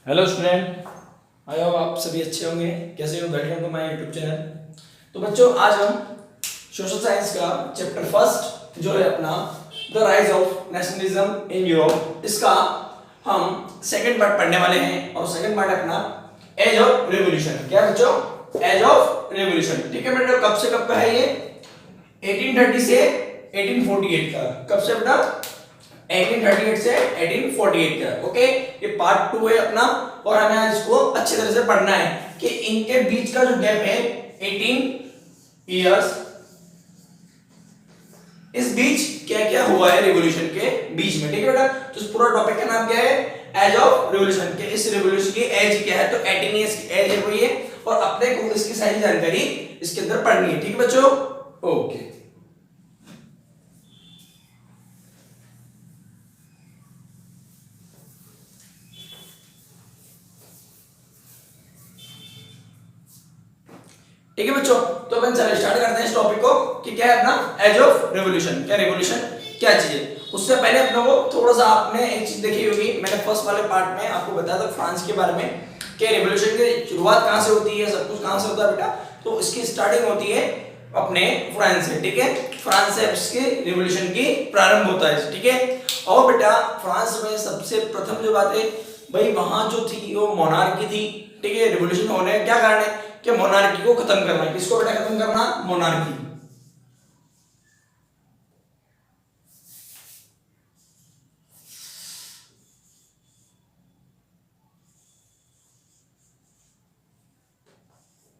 Hello student, I hope आप सभी अच्छे होंगे। कैसे हो? Welcome to my YouTube channel. तो बच्चों, आज हम सोशल साइंस का चैप्टर फर्स्ट जो है अपना the rise of nationalism in Europe, इसका हम सेकंड पार्ट पढ़ने वाले हैं। और सेकंड पार्ट है अपना एज ऑफ रिवॉल्यूशन। क्या बच्चों? Age of revolution. ठीक है बेटा, कब से कब का है ये? 1830 से 1848 का। कब से बेटा? 1838 से 1848 का। ओके, ये पार्ट 2 है अपना। और हमें आज इसको अच्छी तरह से पढ़ना है कि इनके बीच का जो गैप है 18 इयर्स, इस बीच क्या क्या हुआ है रिवॉल्यूशन के बीच में। ठीक है बेटा, तो इस पूरा टॉपिक का नाम क्या है? Age of revolution. के इस रिवॉल्यूशन की एज क्या है? तो 18 इयर्स की एज है कोई है, और अपने को इसकी सारी जानकारी इसके अंदर पढ़नी है। ठीक है बच्चों? ओके, ठीक है बच्चों। तो अपन चलो स्टार्ट करते हैं इस टॉपिक को कि क्या है अपना एज ऑफ रिवॉल्यूशन। क्या रिवॉल्यूशन क्या चीज है? उससे पहले अपने को थोड़ा सा आपने एक चीज देखी होगी, मैंने फर्स्ट वाले पार्ट में आपको बताया था फ्रांस के बारे में कि रिवॉल्यूशन की शुरुआत कहां से होती है, सब कुछ कहां से होता है बेटा। तो इसकी स्टार्टिंग होती है अपने फ्रांस से। ठीक है, फ्रांस से इसके रिवॉल्यूशन की प्रारंभ होता है। ठीक है, और बेटा फ्रांस में सबसे प्रथम जो बात है भाई, वहां जो थी वो मोनार्की थी। ठीक है, रिवॉल्यूशन होने का क्या कारण है कि मोनार्की को खत्म करना है। किसको बेटा खत्म करना? मोनार्की।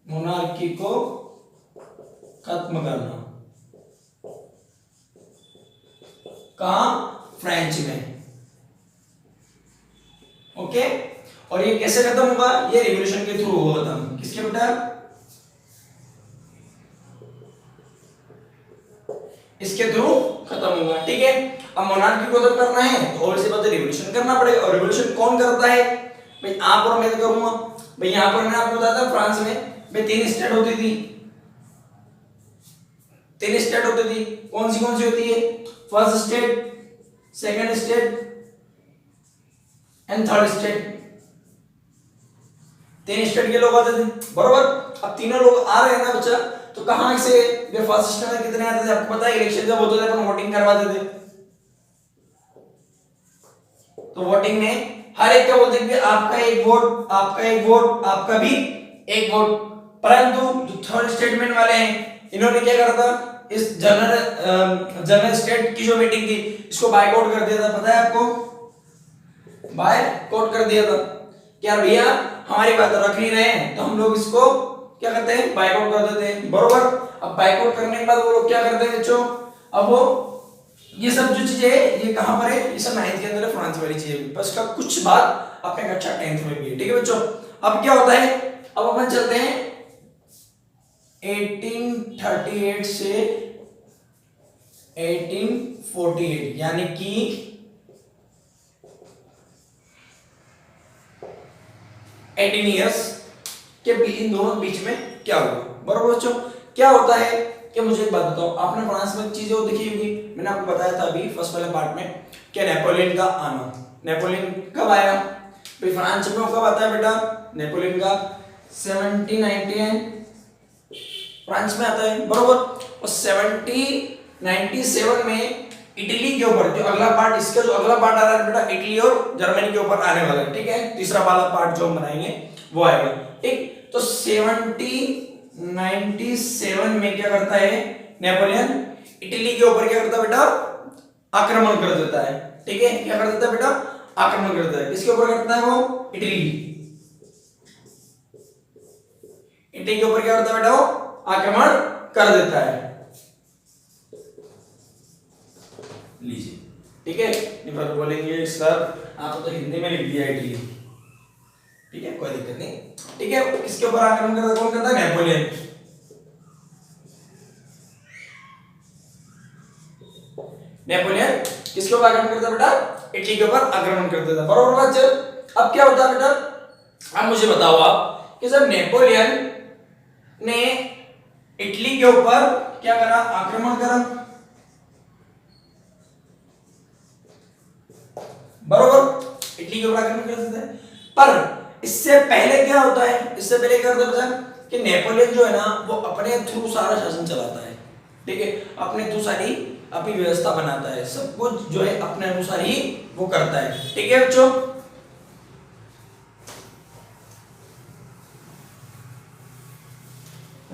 मोनार्की को खत्म करना। कहां? फ्रेंच में। ओके, और ये कैसे खत्म होगा? ये रिवॉल्यूशन के थ्रू होगा खत्म। किसके बेटा? इसके थ्रू खत्म होगा। ठीक है, अब मोनार्की को खत्म करना है तो ऑब्वियसली बात है रिवॉल्यूशन करना पड़ेगा। और रिवॉल्यूशन कौन करता है भाई? आप और मैं तो करूंगा भाई। यहां पर मैंने आपको बताया था फ्रांस में भाई 3 स्टेट होती थी। 3 स्टेट होती थी। कौन सी होती है? First state, second state and third state. 3 state के लोग आते थे, बरोबर। अब तीनों लोग आ रहे हैं ना बच्चा, तो कहां से वे फर्स्ट स्टेट में कितने आते थे? आपको पता है इलेक्शन जब होते थे अपन वोटिंग करवाते थे। तो वोटिंग में हर एक का बोलते थे आपका एक वोट, आपका एक वोट, आपका भी एक वोट। परंतु जो थर्ड स्टेटमेंट वाले हैं, इन्होंने क्या करा था? इस जनरल स्टेट की जो मीटिंग थी, इसको बायकॉट कर दिया था। पता है आपको? बायकॉट कर दिया था कि यार भैया हमारी बात रख नहीं रहे हैं, तो हम लोग इसको क्या करते हैं? बायकॉट कर देते हैं, बरोबर। अब बायकॉट करने के बाद वो लोग क्या करते हैं बच्चों? अब वो ये सब जो चीजें है ये कहां पर है? ये सब 9th के अंदर है, फ्रांस वाली चीजें। बस का कुछ बात अपने कक्षा 10th में भी है। ठीक है बच्चों, अब क्या होता है? अब अपन चलते हैं 1838 से 1848, यानी कि 18 इयर्स के इन दोनों बीच में क्या हुआ, बरोबर बच्चों? क्या होता है कि मुझे एक बात बताओ, आपने फ्रांस में चीजें वो देखी होगी, मैंने आपको बताया था अभी फर्स्ट वाले पार्ट में कि नेपोलियन का आना। नेपोलियन कब आया भाई फ्रांस में? कब आता है बेटा नेपोलियन का? 1799 फ्रांस में आता है, बरोबर। और 1797 में इटली के ऊपर जो अगला पार्ट, इसका जो अगला पार्ट आ रहा है बेटा, इटली और जर्मनी के ऊपर आने वाला है। ठीक है, तीसरा वाला पार्ट जो हम बनाएंगे वो आएगा। ठीक, तो 1797 में क्या करता है नेपोलियन? इटली के ऊपर क्या करता है बेटा? आक्रमण कर देता है। ठीक है, क्या कर देता है बेटा? आक्रमण कर देता है। किसके ऊपर करता है वो? इटली। इटली के ऊपर क्या करता है बेटा? वो आक्रमण कर देता है। लीजिए, ठीक है। निफर बोलेंगे सर आप तो हिंदी में लिख दिया इटली। ठीक है, कोई दिक्कत नहीं। ठीक है, किसके ऊपर आक्रमण करता है? कौन करता है? नेपोलियन। नेपोलियन किसके ऊपर आक्रमण करता है बेटा? इटली के ऊपर आक्रमण कर देता है, बरोबर बात चल। अब क्या होता है बेटा? अब मुझे बताओ आप कि जब नेपोलियन ने इटली के ऊपर क्या करा? आक्रमण करा, बरोबर। इटली के ऊपर आक्रमण कर देता है, पर इससे पहले क्या होता है, इससे पहले क्या होता है कि नेपोलियन जो है ना वो अपने थ्रू सारा शासन चलाता है, ठीक है, अपने थ्रू सारी अपनी व्यवस्था बनाता है, सब कुछ जो है अपने अनुसार ही वो करता है, ठीक है बच्चों।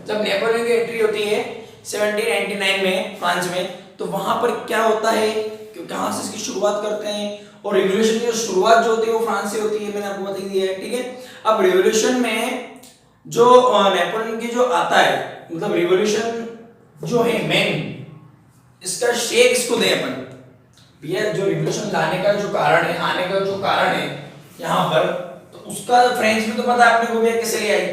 जब नेपोलियन की एंट्री होती है 1799 में फ्रांस में, तो वहां पर क्या होता है कि कहां से इसकी शुरुआत करते हैं, और रिवॉल्यूशन की शुरुआत जो होती है वो फ्रांस से होती है, मैंने आपको बता दिया है, ठीक है। अब रिवॉल्यूशन में जो नेपोलियन की जो आता है, मतलब रिवॉल्यूशन जो है मेन, इसका श्रेय किसको दें अपन, भैया जो रिवॉल्यूशन लाने का जो कारण है, आने का जो कारण है यहाँ पर, तो उसका फ्रेंच में तो पता है आपने को भैया कैसे ले आई,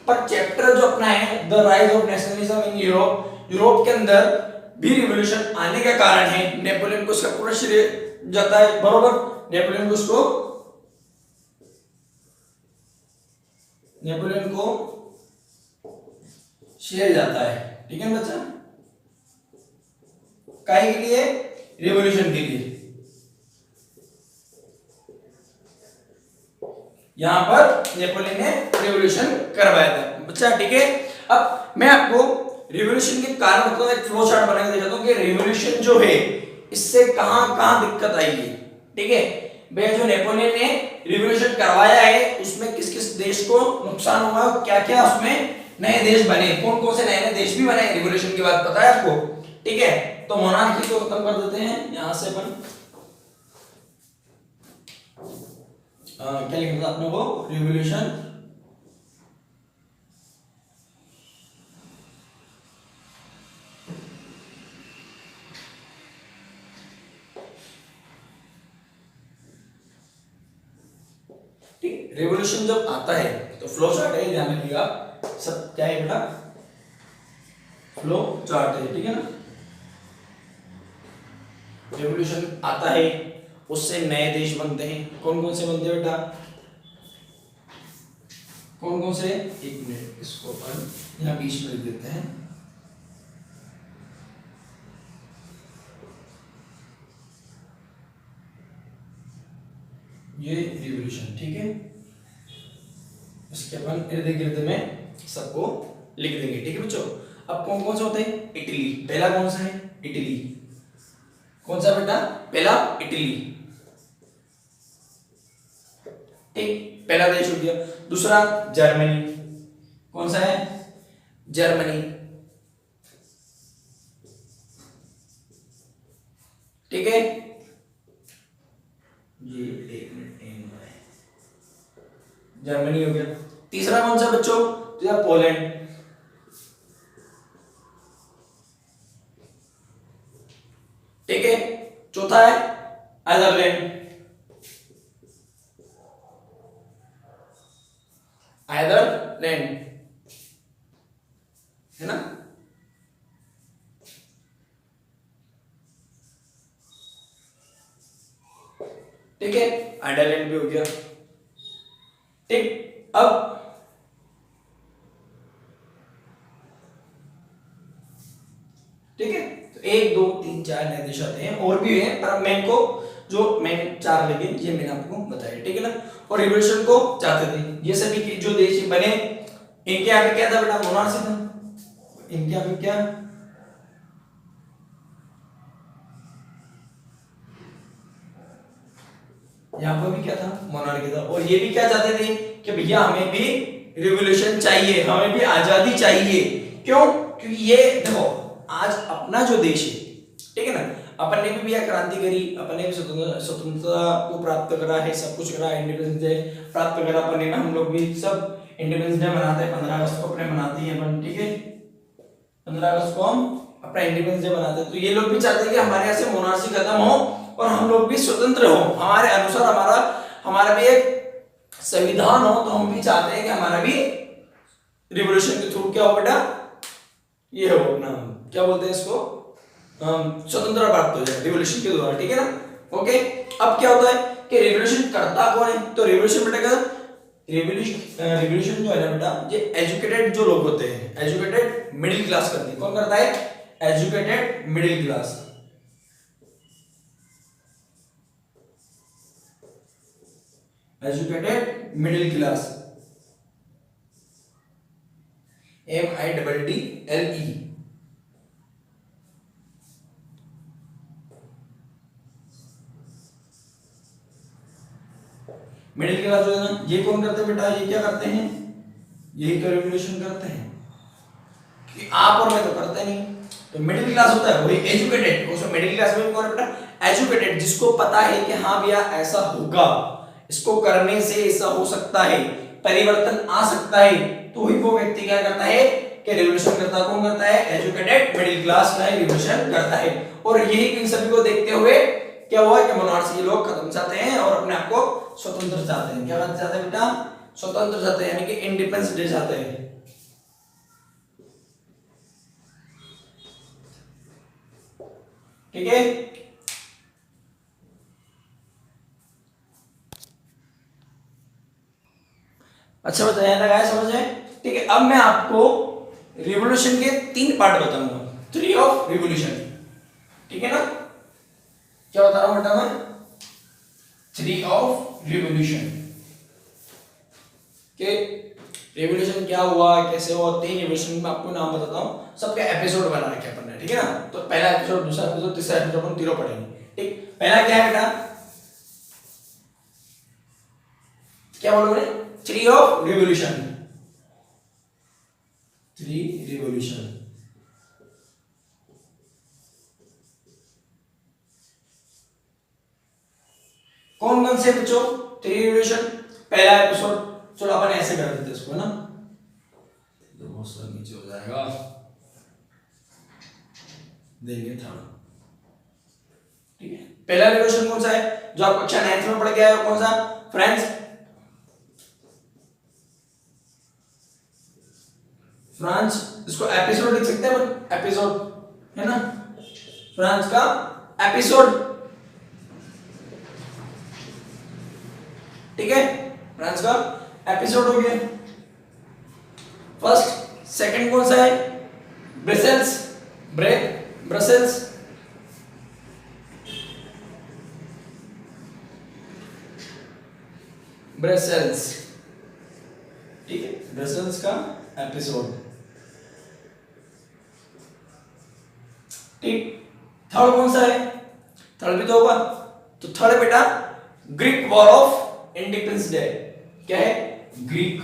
पर चैप्टर जो अपना है the rise of nationalism in Europe, Europe के अंदर भी रिवॉल्यूशन आने का कारण है, नेपोलियन को इसका पूरा श्रेय जाता है, बरोबर, नेपोलियन को श्रेय जाता है, ठीक है बच्चा, काहे के लिए, रिवॉल्यूशन के लिए, यहां पर नेपोलियन ने रिवॉल्यूशन करवाया था बच्चा, ठीक है। अब मैं आपको रिवॉल्यूशन के कारण बताता हूं, एक फ्लो चार्ट बना के दिखाता हूं कि रिवॉल्यूशन जो है इससे कहां कहां दिक्कत आई है, ठीक है भैया। जो नेपोलियन ने रिवॉल्यूशन करवाया है उसमें किस किस देश को नुकसान हुआ, क्या क्या उसमें नए देश बने, कौन कौन से नए नए देश भी बने रिवॉल्यूशन के बाद, पता है आपको, ठीक है। तो मोनार्की को खत्म कर देते हैं, यहां से अपन क्या लिखना था अपने को, रिवॉल्यूशन ठीक, रिवॉल्यूशन जब आता है तो फ्लो चार्ट है, ध्यान रखिएगा सब, क्या है बेटा, फ्लो चार्ट है, ठीक है ना। रिवॉल्यूशन आता है, उससे नए देश बनते हैं, कौन कौन से बनते हैं बेटा, कौन कौन से, एक मिनट इसको अपन यहाँ बीच में लिख देते हैं, ये रिवॉल्यूशन, ठीक है, इसके अपन इर्द गिर्द में सबको लिख देंगे, ठीक है बच्चों। अब कौन कौन से होते हैं, इटली, पहला कौन सा है, इटली, कौन सा बेटा, पहला इटली, ठीक, पहला देश हो गया। दूसरा जर्मनी, कौन सा है, जर्मनी, ठीक है, ये एक मिनट जर्मनी हो गया। तीसरा कौन सा बच्चों, तो पोलैंड, ठीक है। चौथा है आयरलैंड, आयरलैंड है ना, ठीक है, आयरलैंड भी हो गया, ठीक। अब ठीक है, तो 1 2 3 4 नए देश आते हैं, और भी हैं, पर मैं को जो मैंने 4 लगे ये मैंने आपको बताया, ठीक है ना। और रिवॉल्यूशन को चाहते थे ये सभी के जो देश बने, इनके आगे क्या था बेटा, मोनार्ची था, इनके आगे क्या, यहाँ पर भी क्या था, मोनार्की था, और ये भी क्या चाहते थे कि भैया हमें भी रिवॉल्यूशन चाहिए, हमें भी आजादी चाहिए, क्यों, क्योंकि ये देखो आज अपना जो देश है, ठीक है ना, अपन ने भी भैया क्रांति करी, अपन ने भी स्वतंत्रता को प्राप्त करा है, सब कुछ करा, इंडिपेंडेंस डे प्राप्त करा अपन ने ना, हम लोग भी सब इंडिपेंडेंस डे मनाते हैं, 15 अगस्त को अपने मनाते हैं अपन, ठीक है, 15 अगस्त को हम अपना इंडिपेंडेंस डे मनाते हैं। तो ये लोग भी चाहते हैं कि हमारे यहाँ से मोनार्ची खत्म हो और हम लोग भी स्वतंत्र हो, हमारे अनुसार हमारा भी एक संविधान हो, तो हम भी चाहते हैं कि हमारा भी रिवॉल्यूशन के थ्रू क्या हो बेटा, ये हो अपना, क्या बोलते हैं इसको, स्वतंत्रता प्राप्त हो जाए रिवॉल्यूशन के द्वारा, ठीक है ना। ओके, अब क्या होता है कि रिवॉल्यूशन करता कौन है, तो रिवॉल्यूशन बेटा क्या, रिवॉल्यूशन जो है ना बेटा, ये एजुकेटेड जो लोग होते हैं, एजुकेटेड मिडिल क्लास करते हैं, कौन करता है, educated middle class, educated middle class, MIDDLE। Middle class जो है ना, ये कौन करते हैं बेटा, ये क्या करते हैं, यही तो रेवोल्यूशन करते हैं कि आप और मैं तो करते नहीं। तो मिडिल क्लास होता है वही एजुकेटेड, उसमें मिडिल क्लास में कौन है बेटा, एजुकेटेड, जिसको पता है कि हाँ भैया ऐसा होगा, इसको करने से ऐसा हो सकता है, परिवर्तन आ सकता है, तो वही वो व्यक्ति क्या करता है कि रेवोल्यूशन करता है। कौन करता है, एजुकेटेड मिडिल क्लास का रेवोल्यूशन करता है। और यही इन सभी को देखते हुए क्या हुआ कि मोनार्ची लोग खत्म चाहते हैं और अपने आप को स्वतंत्र चाहते हैं। क्या बनना चाहते हैं बेटा, स्वतंत्र चाहते हैं, यानी कि इंडिपेंडेंस डे चाहते हैं। ठीक है, अच्छा बताया यहां तक आया समझ में। ठीक है, अब मैं आपको रिवॉल्यूशन के 3 पार्ट बताऊंगा, 3 ऑफ रिवॉल्यूशन। ठीक है ना, क्या बता रहा हूं बेटा मैं, 3 ऑफ रिवॉल्यूशन के रिवॉल्यूशन क्या हुआ, कैसे हुआ, 3 रिवॉल्यूशन में आपको नाम बताता हूं, सबके एपिसोड बना रखे अपन ने। ठीक है ना, तो पहला एपिसोड, दूसरा एपिसोड, तीसरा एपिसोड अपन तीनों पढ़ेंगे। ठीक, पहला क्या है बेटा, क्या बोलो मैंने, 3 ऑफ रिवॉल्यूशन, 3 रिवॉल्यूशन। कौन कौन से बच्चों, 3 रिवॉल्यूशन। पहला एपिसोड, चलो अपन ऐसे कर देते इसको, है ना, तो बहुत सारा नीचे हो जाएगा, देंगे थर्ड। ठीक है, पहला रिवॉल्यूशन कौन सा है जो आप कक्षा 9th में पढ़ के आए हो, कौन सा फ्रेंड्स, फ्रांस, इसको एपिसोड लिख सकते हैं, एपिसोड है ना, फ्रांस का एपिसोड। ठीक है, फ्रांस का एपिसोड हो गया फर्स्ट। सेकंड कौन सा है, ब्रसेल्स, ब्रसेल्स, ब्रसेल्स। ठीक है, ब्रसेल्स का एपिसोड। ठीक, थर्ड कौन सा है, थर्ड भी तो होगा, तो थर्ड बेटा Greek war of independence day. क्या है, ग्रीक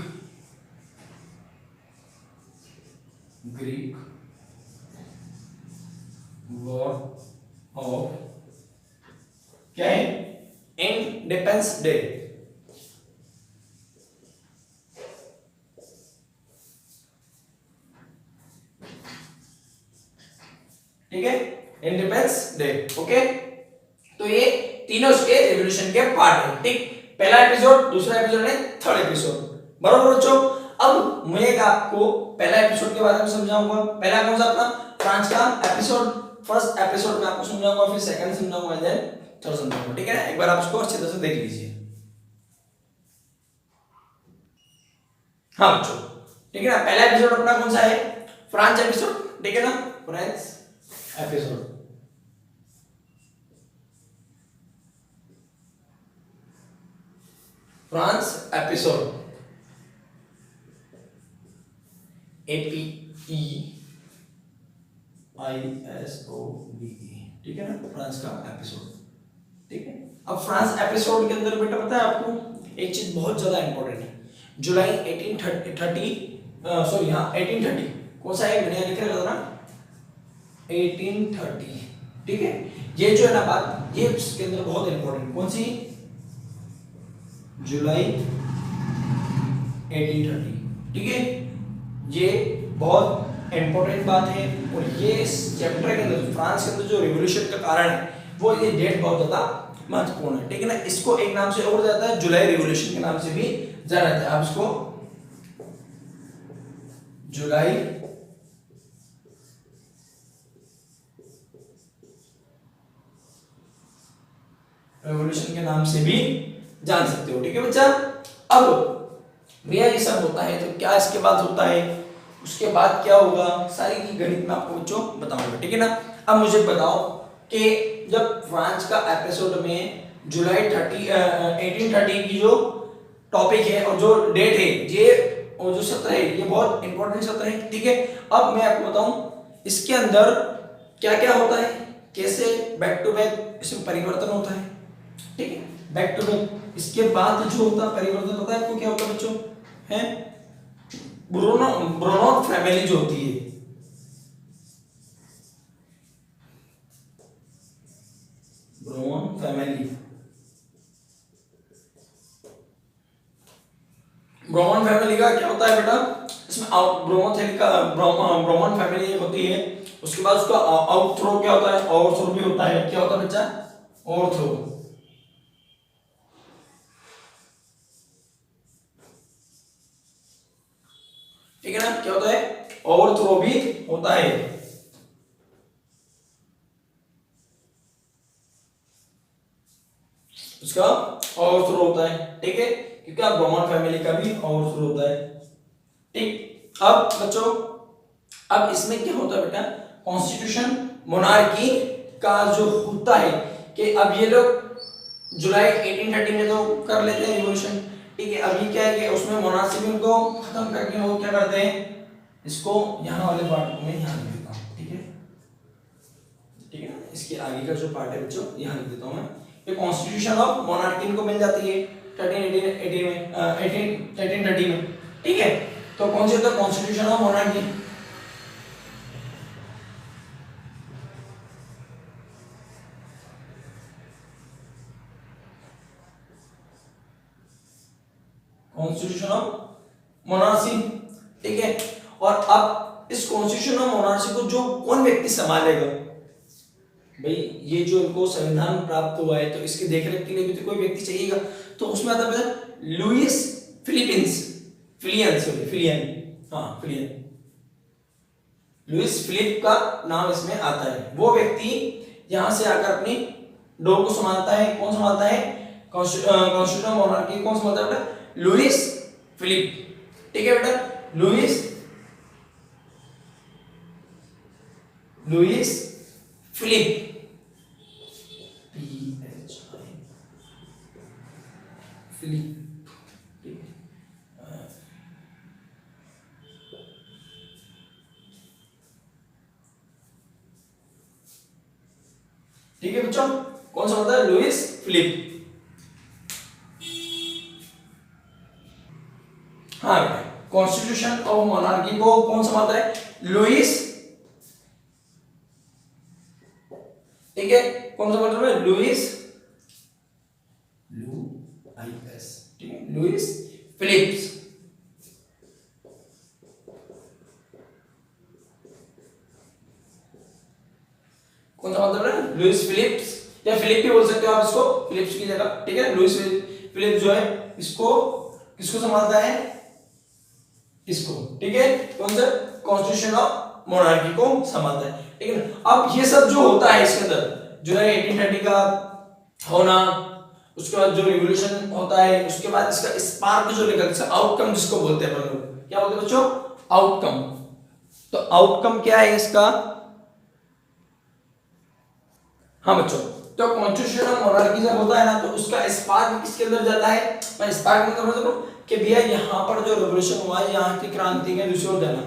वॉर ऑफ, क्या है, इंडिपेंडेंस डे। ठीक है, इंडिपेंडेंस डे। ओके, तो ये तीनों इसके रिवॉल्यूशन के पार्ट है। ठीक, पहला एपिसोड, दूसरा एपिसोड है, थर्ड एपिसोड, बराबर बच्चों। अब मैं आपको पहला एपिसोड के बारे में समझाऊंगा। पहला कौन सा अपना फ्रांस का एपिसोड, फर्स्ट एपिसोड में आपको समझाऊंगा, फिर सेकंड समझाऊंगा, देन थर्ड समझाऊंगा। ठीक है ना, एक बार आप इसको अच्छी तरह से देख लीजिए। हाँ बच्चों, ठीक है ना, पहला एपिसोड अपना कौन सा है, फ्रांस एपिसोड। ठीक है ना, France episode. France episode, APEISODE। ठीक है ना, फ्रांस का एपिसोड। ठीक है, अब फ्रांस एपिसोड के अंदर बेटा पता है आपको एक चीज बहुत ज्यादा इंपॉर्टेंट है, जुलाई 1830, सॉरी हाँ 1830, कौन सा है मैंने यहाँ लिख रखा था ना, 1830। ठीक है, ये जो है ना बात, ये इसके अंदर बहुत इंपॉर्टेंट, कौन सी, जुलाई 1830। ठीक है, ये बहुत इंपॉर्टेंट बात है, और ये इस चैप्टर के अंदर फ्रांस के अंदर जो रिवॉल्यूशन का कारण है वो ये डेट बहुत ज्यादा महत्वपूर्ण है। ठीक है ना, इसको एक नाम से और जाता है, जुलाई रिवॉल्यूशन के नाम से भी जाना जाता है। आप इसको जुलाई रिवॉल्यूशन के नाम से भी जान सकते हो। ठीक है बच्चा, अब भैया ये सब होता है तो क्या इसके बाद होता है, उसके बाद क्या होगा, सारी की गणित में आपको बच्चों बताऊंगा। ठीक है ना, अब मुझे बताओ कि जब फ्रांस का एपिसोड में जुलाई 1830 की जो टॉपिक है और जो डेट है ये और जो सत्र है ये बहुत इंपॉर्टेंट सत्र है, ठीक है। अब मैं आपको बताऊं इसके अंदर क्या क्या होता है, कैसे बैक टू बैक इसमें परिवर्तन होता है, ठीक है। बैक टू बैक इसके बाद जो होता है परिवर्तन होता है, आपको क्या होता है बच्चों, है ब्रोनॉन फैमिली जो होती है, ब्रोनॉन फैमिली, ब्रोमन फैमिली का क्या होता है बेटा, इसमें ब्रोमन फैमिली एक होती है, उसके बाद उसका आउटथ्रो क्या होता है, ओवरथ्रो भी होता है, क्या होता है बच्चा, ओवरथ्रो, ठीक है ना, क्या होता है, ओवरथ्रो भी होता है। उसका ओवरथ्रो होता है, ठीक है, क्योंकि आप ब्रोमन फैमिली का भी ओवरथ्रो होता है, ठीक। अब बच्चों अब इसमें क्या होता है बेटा, कॉन्स्टिट्यूशन मोनार्की का जो होता है कि अब ये लोग जुलाई 1830 में तो कर लेते हैं रिवॉल्यूशन, ठीक है। अभी क्या है कि उसमें मोनार्की को खत्म करके वो क्या करते हैं, इसको यहाँ वाले पार्ट को मैं यहाँ लिख देता हूँ, ठीक है, ठीक है ना, इसके आगे का जो पार्ट है बच्चों यहाँ लिख देता हूँ मैं। ये कॉन्स्टिट्यूशन ऑफ मोनार्की को मिल जाती है 1380 में 1830 में, ठीक है। तो कौन सी होता है constitution of monarchy, constitution of monarchy, ठीक है। और अब इस कॉन्स्टिट्यूशन ऑफ मोनार्की को जो कौन व्यक्ति संभालेगा, भाई ये जो इनको संविधान प्राप्त हुआ है तो इसकी देखरेख के लिए भी तो कोई व्यक्ति चाहिएगा, तो उसमें आता है लुइस फिलियन, हाँ फिलियन, लुइस फिलिप का नाम इसमें आता है। वो व्यक्ति यहां से आकर अपनी डोर को संभालता है, कौन संभालता है, कॉन्स्टिट्यूशन मोनार्की कौन संभालता है बेटा, लुइस फिलिप, ठीक है बेटा, लुइस फिलिप, फिलिप, ठीक है बच्चों, कौन सा होता है, लुइस फिलिप, हाँ बेटा, कॉन्स्टिट्यूशन ऑफ मोनार्की को कौन संभालता है, लुइस, ठीक है, कौन संभालता है, लुइस ठीक है, लुइस फिलिप्स, कौन सा मतलब है, लुइस फिलिप्स, या फिलिप भी बोल सकते हो आप इसको, फिलिप्स की जगह, ठीक है। लुइस फिलिप्स जो है इसको किसको संभालता है, इसको, ठीक है, कौन सा, कॉन्स्टिट्यूशन ऑफ मोनार्की को संभालता है, ठीक है ना। अब ये सब जो होता है इसके अंदर जुलाई 1830 का होना, उसके बाद जो रिवॉल्यूशन होता है, उसके बाद इसका स्पार्क जो निकलता है, आउटकम जिसको बोलते हैं अपन लोग, क्या बोलते हैं बच्चों, आउटकम। तो आउटकम क्या है इसका, हाँ बच्चों, तो कॉन्स्टिट्यूशन ऑफ मोनार्की जब होता है ना तो उसका स्पार्क किसके अंदर जाता है, मैं स्पार्क मतलब कि भैया यहाँ पर जो रिवॉल्यूशन हुआ है, यहाँ की क्रांति के दूसरी ओर जाना,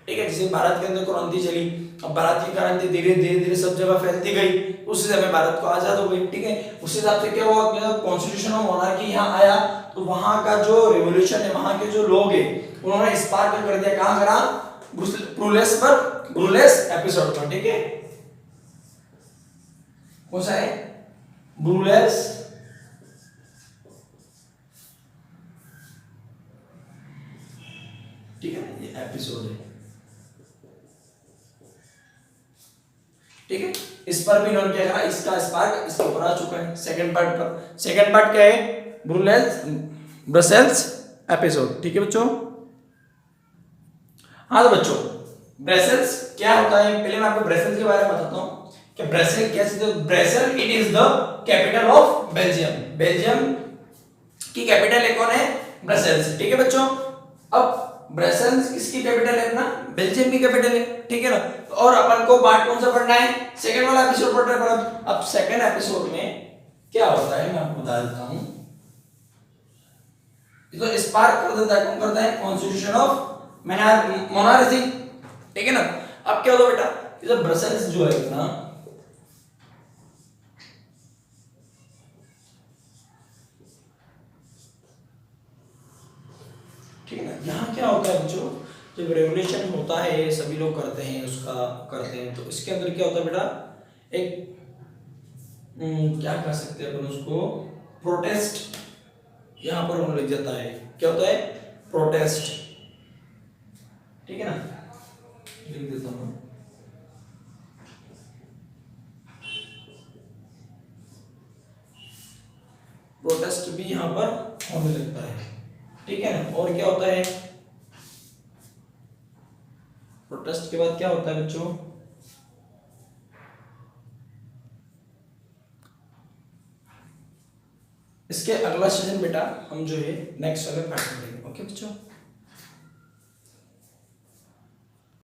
ठीक है। जैसे भारत के अंदर क्रांति चली, अब भारत की क्रांति धीरे धीरे सब जगह फैलती गई, उस समय भारत को आजाद हो गई, ठीक है। उस हिसाब से क्या हुआ, जब कॉन्स्टिट्यूशन ऑफ मोनार्की यहाँ आया तो वहां का जो रिवॉल्यूशन है, वहां के जो लोग हैं उन्होंने स्पार्क कर दिया, कहां करा, ब्रुलेस एपिसोड पर, ठीक है, कौन सा है, ब्रुलेस, ठीक है, ये एपिसोड है, ठीक है। इस पर भी इन्होंने क्या करा, इसका स्पार्क इसके ऊपर आ चुका है। सेकंड पार्ट पर, सेकंड पार्ट क्या है, ब्रसेल्स एपिसोड, ठीक है बच्चों। हाँ तो बच्चों ब्रसेल्स क्या होता है, पहले मैं आपको ब्रसेल्स के बारे में बताता हूँ कि ब्रसेल क्या चीज है। Brussel it is the capital of Belgium, Belgium की कैपिटल है कौन है, ब्रसेल्स, ठीक है बच्चों। अब ब्रसेल्स किसकी कैपिटल है, अपना बेल्जियम की कैपिटल है, ठीक है ना। और अपन को पार्ट कौन सा पढ़ना है, सेकंड वाला एपिसोड पढ़ना है। अब सेकंड एपिसोड में क्या होता है मैं आपको बता देता हूं। तो स्पार्क कर देता है, कौन करता है, कॉन्स्टिट्यूशन ऑफ मोनार्ची, ठीक है ना। अब क्या होगा बेटा, जब ब्रसेल्स जो है अपना, ठीक है ना, यहाँ क्या होता है बच्चों, जब रेवोल्यूशन होता है सभी लोग करते हैं उसका करते हैं, तो इसके अंदर क्या होता है बेटा, एक क्या कह सकते हैं अपन उसको, प्रोटेस्ट यहाँ पर होने लग जाता है। क्या होता है, प्रोटेस्ट, ठीक है ना, लिख देता हूँ। प्रोटेस्ट भी यहाँ पर होने लगता है, ठीक है ना। और क्या होता है, प्रोटेस्ट के बाद क्या होता है बच्चों, इसके अगला सेशन बेटा हम जो है नेक्स्ट वाले पार्ट में लेंगे। ओके बच्चों।